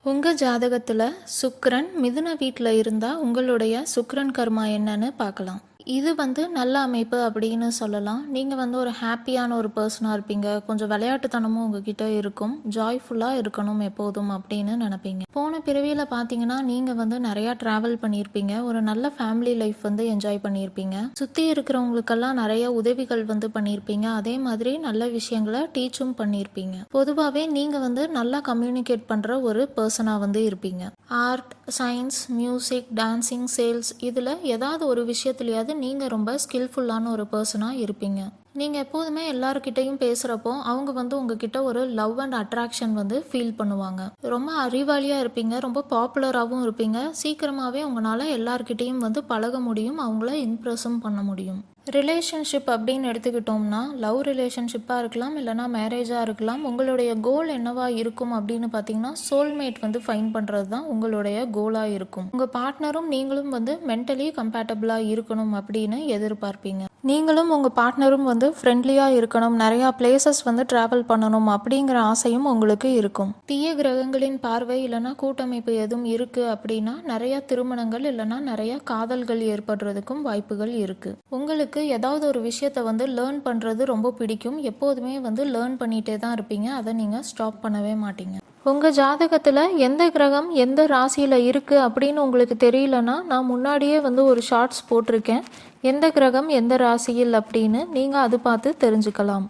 உங்க ஜாதகத்துல சுக்கிரன் மிதுன வீட்டில் இருந்தா உங்களுடைய சுக்கிரன் கர்மா என்னன்னு பார்க்கலாம். இது நல்ல அமைப்பு அப்படின்னு சொல்லலாம். நீங்கள் ஒரு ஹாப்பியான ஒரு பர்சனாக இருப்பீங்க. கொஞ்சம் விளையாட்டுத்தனமும் உங்ககிட்ட இருக்கும். ஜாய்ஃபுல்லாக இருக்கணும் எப்போதும் அப்படின்னு நினைப்பீங்க. போன பிறவியில் பார்த்தீங்கன்னா நீங்கள் நிறையா ட்ராவல் பண்ணியிருப்பீங்க. ஒரு நல்ல ஃபேமிலி லைஃப் என்ஜாய் பண்ணியிருப்பீங்க. சுற்றி இருக்கிறவங்களுக்கெல்லாம் நிறைய உதவிகள் பண்ணியிருப்பீங்க. அதே மாதிரி நல்ல விஷயங்களை டீச்சும் பண்ணியிருப்பீங்க. பொதுவாகவே நீங்கள் நல்லா கம்யூனிகேட் பண்ணுற ஒரு பர்சனாக இருப்பீங்க. Art, science, music, dancing, sales இதில் ஏதாவது ஒரு விஷயத்துலையாவது நீங்கள் ரொம்ப ஸ்கில்ஃபுல்லான ஒரு பர்சனாக இருப்பீங்க. நீங்கள் எப்போதுமே எல்லாருக்கிட்டையும் பேசுகிறப்போ அவங்க உங்ககிட்ட ஒரு லவ் அண்ட் அட்ராக்ஷன் ஃபீல் பண்ணுவாங்க. ரொம்ப அறிவாளியாக இருப்பீங்க. ரொம்ப பாப்புலராகவும் இருப்பீங்க. சீக்கிரமாகவே உங்களால் எல்லார்கிட்டையும் பழக முடியும். அவங்கள இம்ப்ரெஸும் பண்ண முடியும். ரிலேஷன்ஷிப் அப்படின்னு எடுத்துக்கிட்டோம்னா லவ் ரிலேஷன்ஷிப்பாக இருக்கலாம், இல்லைனா மேரேஜாக இருக்கலாம். உங்களுடைய கோல் என்னவா இருக்கும் அப்படின்னு பார்த்தீங்கன்னா சோல்மேட் ஃபைன் பண்ணுறது தான் உங்களுடைய கோலாக இருக்கும். உங்கள் பார்ட்னரும் நீங்களும் மென்டலி கம்பேட்டபிளாக இருக்கணும் அப்படின்னு எதிர்பார்ப்பீங்க. நீங்களும் உங்கள் பார்ட்னரும் ஃப்ரெண்ட்லியாக இருக்கணும், நிறையா பிளேசஸ் ட்ராவல் பண்ணணும் அப்படிங்கிற ஆசையும் உங்களுக்கு இருக்கும். தீய கிரகங்களின் பார்வை இல்லைனா கூட்டமைப்பு எதுவும் இருக்குது அப்படின்னா நிறையா திருமணங்கள் இல்லைனா நிறையா காதல்கள் ஏற்படுறதுக்கும் வாய்ப்புகள் இருக்குது. உங்களுக்கு ஏதாவது ஒரு விஷயத்தை லேர்ன் பண்ணுறது ரொம்ப பிடிக்கும். எப்போதுமே லேர்ன் பண்ணிகிட்டே தான் இருப்பீங்க. அதை நீங்கள் ஸ்டாப் பண்ணவே மாட்டீங்க. உங்கள் ஜாதகத்தில் எந்த கிரகம் எந்த ராசியில் இருக்குது அப்படின்னு உங்களுக்கு தெரியலனா நான் முன்னாடியே ஒரு ஷார்ட்ஸ் போட்டிருக்கேன். எந்த கிரகம் எந்த ராசியில் அப்படின்னு நீங்கள் அது பார்த்து தெரிஞ்சுக்கலாம்.